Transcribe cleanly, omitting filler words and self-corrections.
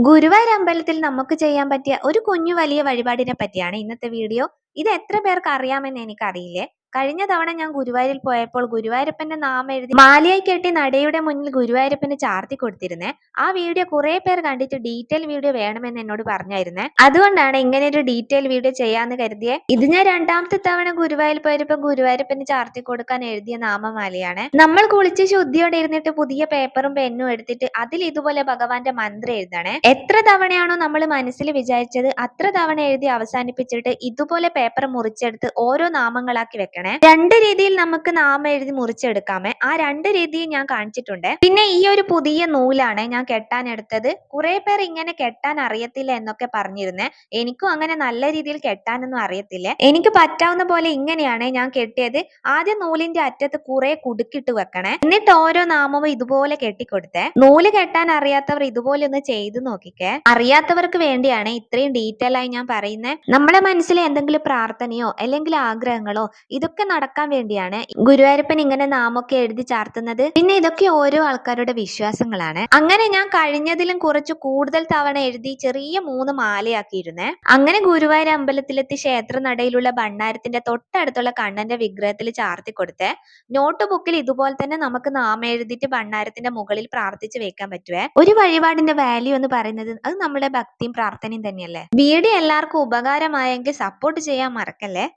ഗുരുവായൂർ അമ്പലത്തിൽ നമുക്ക് ചെയ്യാൻ പറ്റിയ ഒരു കുഞ്ഞു വലിയ വഴിപാടിനെ പറ്റിയാണ് ഇന്നത്തെ വീഡിയോ. ഇത് എത്ര പേർക്ക് അറിയാമെന്ന് എനിക്കറിയില്ലേ. കഴിഞ്ഞ തവണ ഞാൻ ഗുരുവായൂരിൽ പോയപ്പോൾ ഗുരുവായൂരപ്പന്റെ നാമം എഴുതി മാലയായി കെട്ടി നടയുടെ മുന്നിൽ ഗുരുവായൂരപ്പന് ചാർത്തി കൊടുത്തിരുന്നേ. ആ വീഡിയോ കുറെ പേർ കണ്ടിട്ട് ഡീറ്റെയിൽ വീഡിയോ വേണമെന്ന് എന്നോട് പറഞ്ഞായിരുന്നേ. അതുകൊണ്ടാണ് ഇങ്ങനെ ഒരു ഡീറ്റെയിൽ വീഡിയോ ചെയ്യാന്ന് കരുതിയേ. ഇത് ഞാൻ രണ്ടാമത്തെ തവണ ഗുരുവായൂർ പോയപ്പോ ഗുരുവായൂരപ്പന് ചാർത്തി കൊടുക്കാൻ എഴുതിയ നാമമാലയാണ്. നമ്മൾ കുളിച്ച് ശുദ്ധിയോടെ ഇരുന്നിട്ട് പുതിയ പേപ്പറും പെന്നും എടുത്തിട്ട് അതിൽ ഇതുപോലെ ഭഗവാന്റെ മന്ത്രം എഴുതണേ. എത്ര തവണയാണോ നമ്മൾ മനസ്സിൽ വിചാരിച്ചത് അത്ര തവണ എഴുതി അവസാനിപ്പിച്ചിട്ട് ഇതുപോലെ പേപ്പർ മുറിച്ചെടുത്ത് ഓരോ നാമങ്ങളാക്കി വെക്കണേ. രണ്ട് രീതിയിൽ നമുക്ക് നാമം എഴുതി മുറിച്ചെടുക്കാമേ. ആ രണ്ട് രീതിയും ഞാൻ കാണിച്ചിട്ടുണ്ട്. പിന്നെ ഈ ഒരു പുതിയ നൂലാണ് ഞാൻ കെട്ടാൻ എടുത്തത്. കുറെ പേർ ഇങ്ങനെ കെട്ടാൻ അറിയത്തില്ല എന്നൊക്കെ പറഞ്ഞിരുന്നേ. എനിക്കും അങ്ങനെ നല്ല രീതിയിൽ കെട്ടാനൊന്നും അറിയത്തില്ല. എനിക്ക് പറ്റാവുന്ന പോലെ ഇങ്ങനെയാണ് ഞാൻ കെട്ടിയത്. ആദ്യം നൂലിന്റെ അറ്റത്ത് കുറെ കുടുക്കിട്ട് വെക്കണേ. എന്നിട്ട് ഓരോ നാമവും ഇതുപോലെ കെട്ടിക്കൊടുത്തേ. നൂല് കെട്ടാൻ അറിയാത്തവർ ഇതുപോലെ ഒന്ന് ചെയ്തു നോക്കിക്കേ. അറിയാത്തവർക്ക് വേണ്ടിയാണ് ഇത്രയും ഡീറ്റെയിൽ ആയി ഞാൻ പറയുന്നത്. നമ്മുടെ മനസ്സിൽ എന്തെങ്കിലും പ്രാർത്ഥനയോ അല്ലെങ്കിൽ ആഗ്രഹങ്ങളോ ഇതൊക്കെ നടക്കാൻ വേണ്ടിയാണ് ഗുരുവായൂരപ്പൻ ഇങ്ങനെ നാമൊക്കെ എഴുതി ചാർത്തുന്നത്. പിന്നെ ഇതൊക്കെ ഓരോ ആൾക്കാരുടെ വിശ്വാസങ്ങളാണ്. അങ്ങനെ ഞാൻ കഴിഞ്ഞതിലും കുറച്ച് കൂടുതൽ തവണ എഴുതി ചെറിയ 3 മാലയാക്കിയിരുന്നേ. അങ്ങനെ ഗുരുവായൂർ അമ്പലത്തിലെത്തി ക്ഷേത്ര നടയിലുള്ള ഭണ്ണാരത്തിന്റെ തൊട്ടടുത്തുള്ള കണ്ണന്റെ വിഗ്രഹത്തിൽ ചാർത്തി കൊടുത്തേ. നോട്ട് ബുക്കിൽ ഇതുപോലെ തന്നെ നമുക്ക് നാമം എഴുതിയിട്ട് ഭണ്ണാരത്തിന്റെ മുകളിൽ പ്രാർത്ഥിച്ച് വെക്കാൻ പറ്റുവേ. ഒരു വഴിപാടിന്റെ വാല്യൂ എന്ന് പറയുന്നത് അത് നമ്മുടെ ഭക്തിയും പ്രാർത്ഥനയും തന്നെയല്ലേ. വീഡിയോ എല്ലാവർക്കും ഉപകാരമായെങ്കിൽ സപ്പോർട്ട് ചെയ്യാൻ മറക്കല്ലേ.